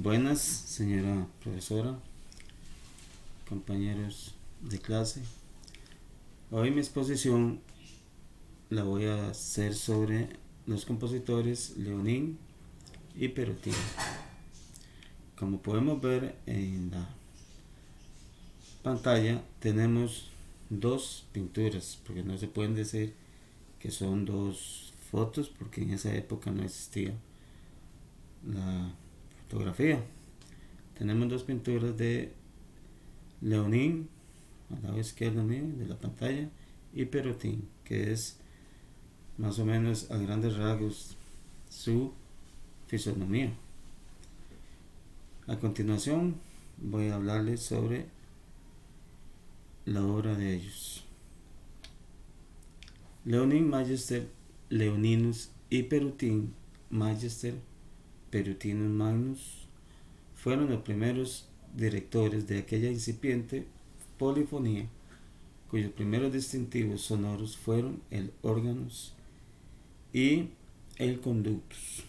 Buenas, señora profesora, compañeros de clase. Hoy mi exposición la voy a hacer sobre los compositores Leonín y Perotin. Como podemos ver en la pantalla, tenemos dos pinturas, porque no se pueden decir que son dos fotos, porque en esa época no existía la fotografía. Tenemos dos pinturas de Leonín al lado izquierdo mío de la pantalla y Perotin, que es más o menos a grandes rasgos su fisonomía. A continuación voy a hablarles sobre la obra de ellos. Leonín Magister Leoninus y Perotin Magister Perotinus Magnus fueron los primeros directores de aquella incipiente polifonía cuyos primeros distintivos sonoros fueron el órganos y el conductus.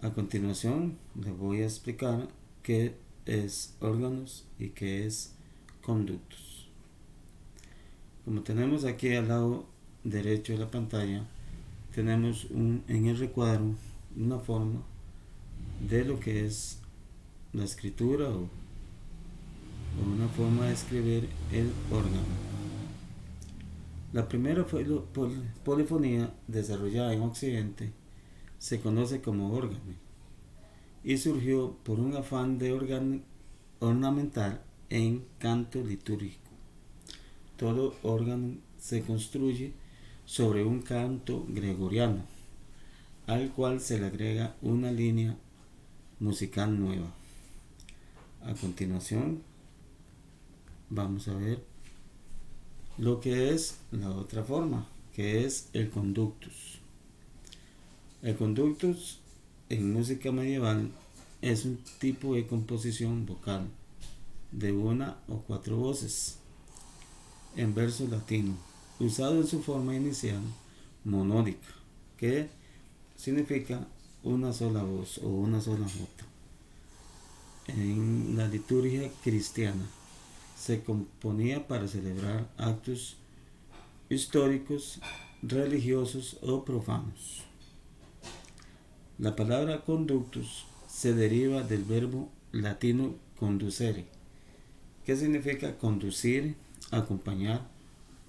A continuación les voy a explicar qué es órganos y qué es conductus. Como tenemos aquí al lado derecho de la pantalla, tenemos en el recuadro una forma de lo que es la escritura o una forma de escribir el órgano. La primera polifonía desarrollada en Occidente se conoce como órgano y surgió por un afán de ornamental en canto litúrgico. Todo órgano se construye sobre un canto gregoriano, al cual se le agrega una línea musical nueva. A continuación, vamos a ver lo que es la otra forma, que es el conductus. El conductus en música medieval es un tipo de composición vocal de una o cuatro voces en verso latino, usado en su forma inicial monódica, que significa una sola voz o una sola nota. En la liturgia cristiana se componía para celebrar actos históricos, religiosos o profanos. La palabra conductus se deriva del verbo latino conducere, que significa conducir, acompañar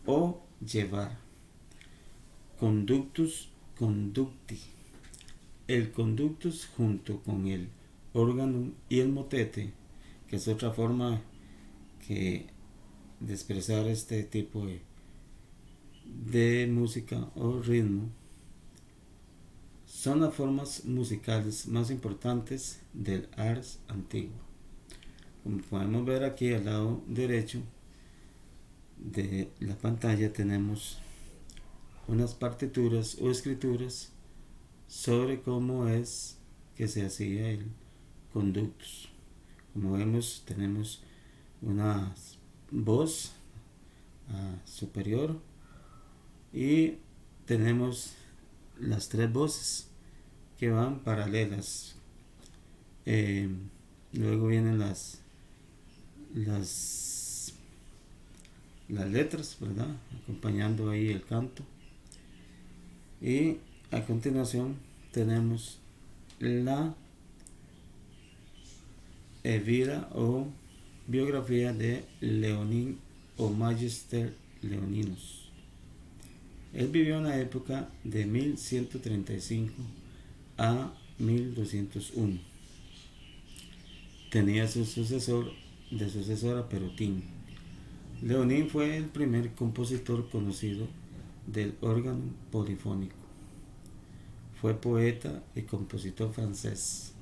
o llevar. Conductus conducti. El conductus junto con el órgano y el motete, que es otra forma de expresar este tipo de música o ritmo, son las formas musicales más importantes del ars antiguo. Como podemos ver aquí al lado derecho de la pantalla tenemos unas partituras o escrituras sobre cómo es que se hacía el conductus. Como vemos, tenemos una voz superior y tenemos las tres voces que van paralelas. Luego vienen las letras, ¿verdad? Acompañando ahí el canto. Y a continuación tenemos la vida o biografía de Leonín o Magister Leoninus. Él vivió en la época de 1135 a 1201. Tenía su sucesor a Perotin. Leonín fue el primer compositor conocido del órgano polifónico. Fue poeta y compositor francés.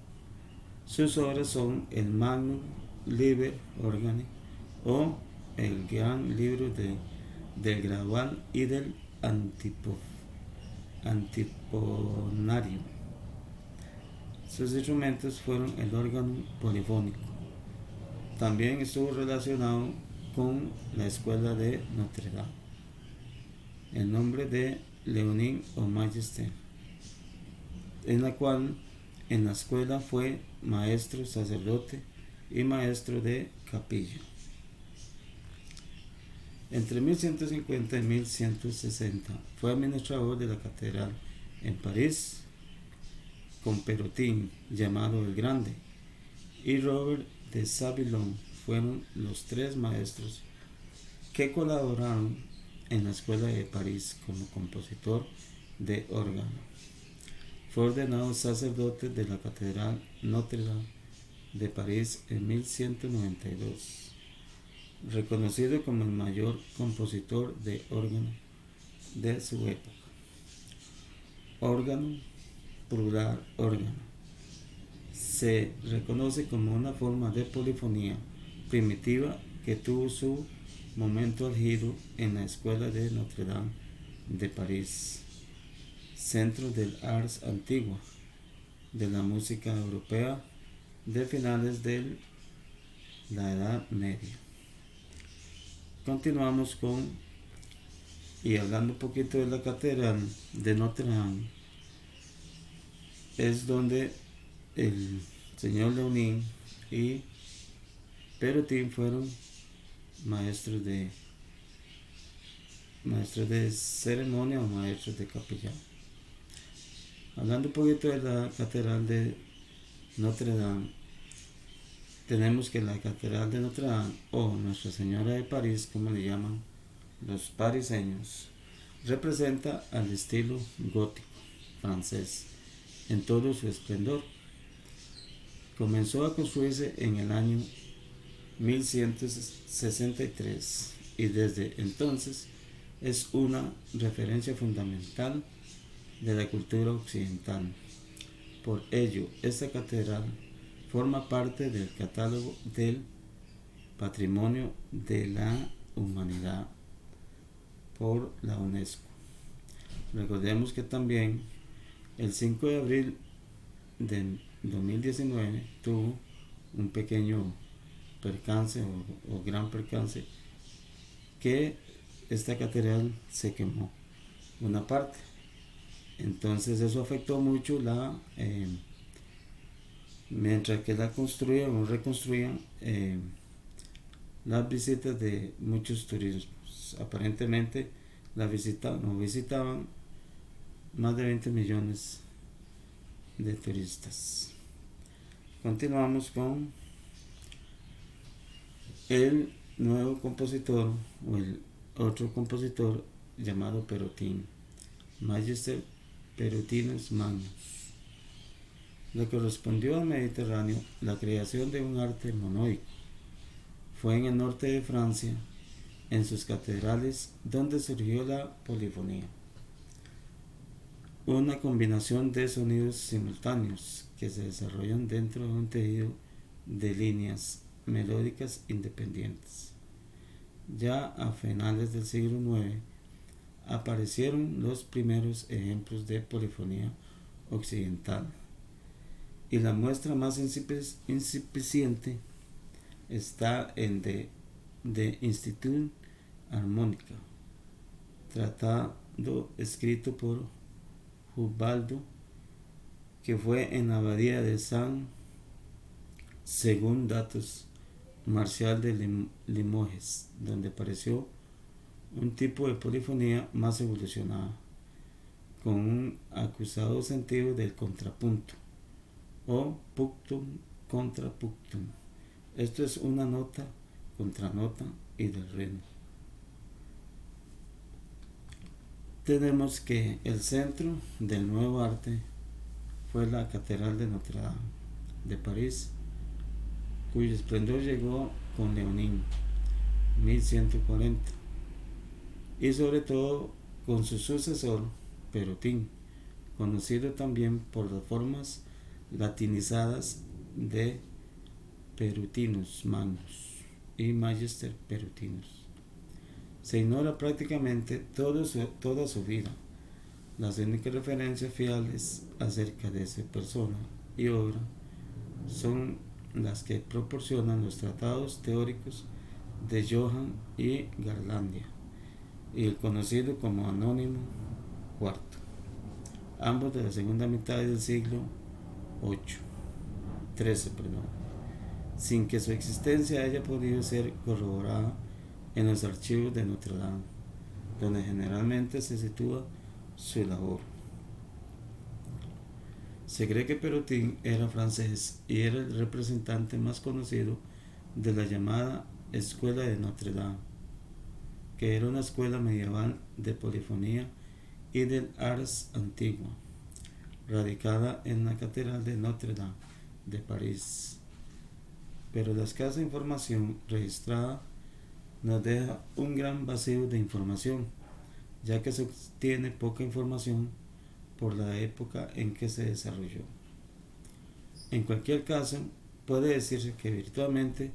Sus obras son el Magnum Liber Organi o el Gran Libro del Gradual y del Antiponario. Sus instrumentos fueron el órgano polifónico. También estuvo relacionado con la escuela de Notre Dame. El nombre de Leonín o Magister, en la cual En la escuela fue maestro, sacerdote y maestro de capilla. Entre 1150 y 1160 fue administrador de la catedral en París con Perotin, llamado el Grande, y Robert de Savillon fueron los tres maestros que colaboraron en la escuela de París como compositor de órgano. Fue ordenado sacerdote de la catedral Notre Dame de París en 1192, reconocido como el mayor compositor de órgano de su época. Órgano, plural órgano, se reconoce como una forma de polifonía primitiva que tuvo su momento álgido en la escuela de Notre Dame de París, centro del ars antigua de la música europea de finales de la Edad Media. Continuamos y hablando un poquito de la catedral de Notre Dame, es donde el señor Leonin y Perotin fueron maestros de ceremonia o maestros de capilla. Hablando un poquito de la catedral de Notre Dame, tenemos que la catedral de Notre Dame, o Nuestra Señora de París, como le llaman los pariseños, representa al estilo gótico francés en todo su esplendor. Comenzó a construirse en el año 1163 y desde entonces es una referencia fundamental de la cultura occidental. Por ello, esta catedral forma parte del catálogo del Patrimonio de la Humanidad por la UNESCO. Recordemos que también el 5 de abril de 2019 tuvo un pequeño percance o gran percance, que esta catedral se quemó una parte. Entonces eso afectó mucho mientras que la construían o reconstruían, las visitas de muchos turismos. Aparentemente la visitaban más de 20 millones de turistas. Continuamos con el nuevo compositor o el otro compositor llamado Perotin, Magister Perotinus Magnus. Le correspondió al Mediterráneo la creación de un arte monoico. Fue en el norte de Francia, en sus catedrales, donde surgió la polifonía, una combinación de sonidos simultáneos que se desarrollan dentro de un tejido de líneas melódicas independientes. Ya a finales del siglo IX aparecieron los primeros ejemplos de polifonía occidental, y la muestra más incipiente está en de Institut Harmonica, tratado escrito por Ubaldo, que fue en la abadía de San, según datos, Marcial de Limoges, donde apareció un tipo de polifonía más evolucionada, con un acusado sentido del contrapunto, o punctum contra punctum. Esto es una nota contra nota y del ritmo. Tenemos que el centro del nuevo arte fue la Catedral de Notre Dame de París, cuyo esplendor llegó con Leonin 1140, y sobre todo con su sucesor Perotin, conocido también por las formas latinizadas de Perotinus Magnus y Magister Perotinus. Se ignora prácticamente toda su vida. Las únicas referencias fiables acerca de su persona y obra son las que proporcionan los tratados teóricos de Johann y Garlandia y el conocido como Anónimo IV, ambos de la segunda mitad del siglo 8, 13, perdón, sin que su existencia haya podido ser corroborada en los archivos de Notre Dame, donde generalmente se sitúa su labor. Se cree que Perrotin era francés y era el representante más conocido de la llamada Escuela de Notre Dame, que era una escuela medieval de polifonía y del ars antigua, radicada en la Catedral de Notre Dame de París. Pero la escasa información registrada nos deja un gran vacío de información, ya que se obtiene poca información por la época en que se desarrolló. En cualquier caso, puede decirse que virtualmente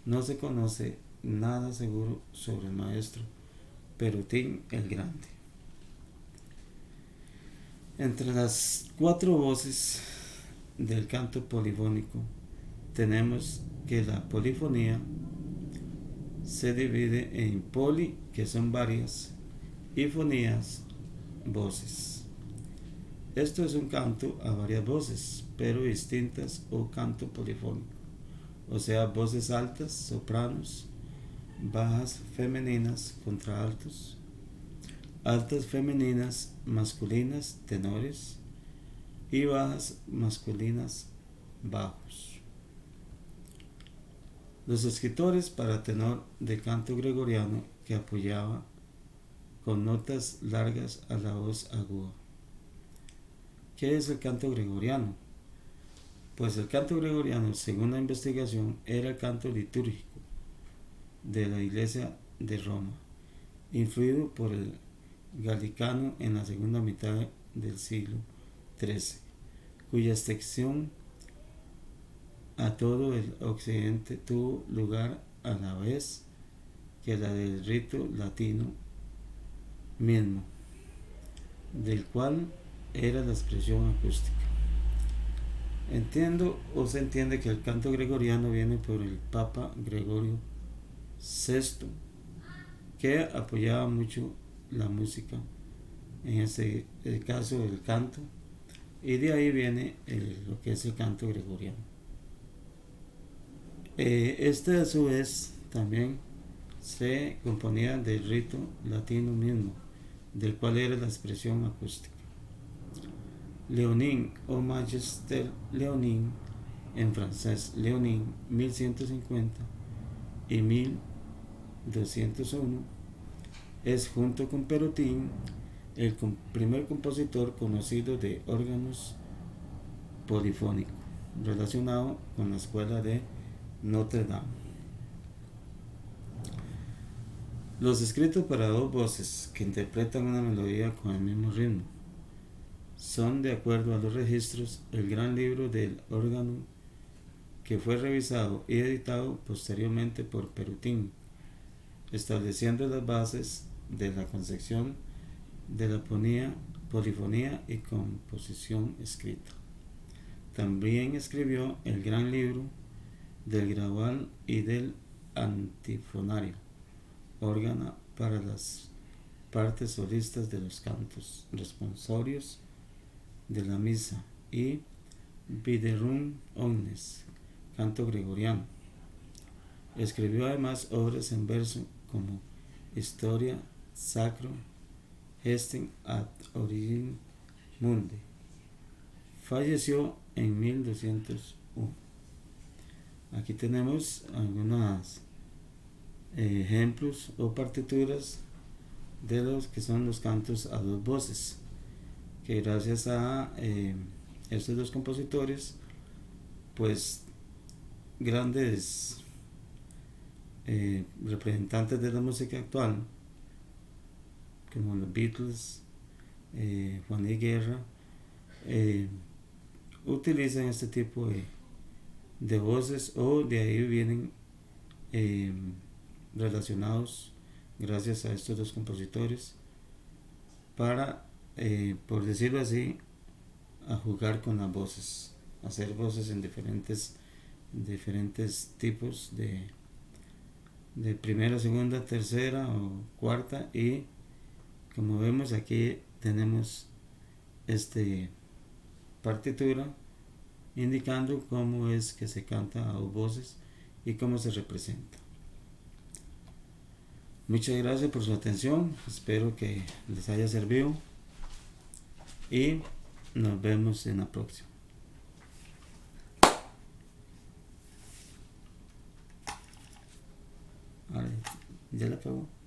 no se conoce nada seguro sobre el maestro Perrotin el Grande. Entre las 4 voces del canto polifónico tenemos que la polifonía se divide en poli, que son varias, y fonías, voces. Esto es un canto a varias voces, pero distintas, o canto polifónico, o sea, voces altas, sopranos, bajas femeninas, contraltos, altas femeninas masculinas, tenores, y bajas masculinas, bajos. Los escritores para tenor de canto gregoriano que apoyaba con notas largas a la voz aguda. ¿Qué es el canto gregoriano? Pues el canto gregoriano, según la investigación, era el canto litúrgico de la Iglesia de Roma, influido por el galicano en la segunda mitad del siglo XIII, cuya extensión a todo el occidente tuvo lugar a la vez que la del rito latino mismo, del cual era la expresión acústica. Se entiende que el canto gregoriano viene por el Papa Gregorio VI, que apoyaba mucho la música, en el caso del canto, y de ahí viene lo que es el canto gregoriano. Este a su vez también se componía del rito latino mismo, del cual era la expresión acústica. Léonin o Magister Léonin, en francés Léonin 1150 y 1201, es junto con Perrotin el primer compositor conocido de órganos polifónicos relacionado con la escuela de Notre Dame. Los escritos para 2 voces que interpretan una melodía con el mismo ritmo son, de acuerdo a los registros, el gran libro del órgano, que fue revisado y editado posteriormente por Perrotin, estableciendo las bases de la concepción de la polifonía y composición escrita. También escribió el gran libro del gradual y del antifonario, órgano para las partes solistas de los cantos responsorios de la misa, y Viderum Omnes, canto gregoriano. Escribió además obras en verso como Historia Sacro Gestem ad Origine Mundi. Falleció en 1201. Aquí tenemos algunos ejemplos o partituras de los que son los cantos a 2 voces, que gracias a estos 2 compositores, pues grandes representantes de la música actual, como los Beatles, Juan Luis Guerra, utilizan este tipo de voces, o de ahí vienen relacionados gracias a estos 2 compositores para, por decirlo así, a jugar con las voces, hacer voces en diferentes tipos de primera, segunda, tercera o cuarta, y como vemos aquí tenemos partitura, indicando cómo es que se canta a dos voces y cómo se representa. Muchas gracias por su atención, espero que les haya servido y nos vemos en la próxima. Vale, ya la pegó.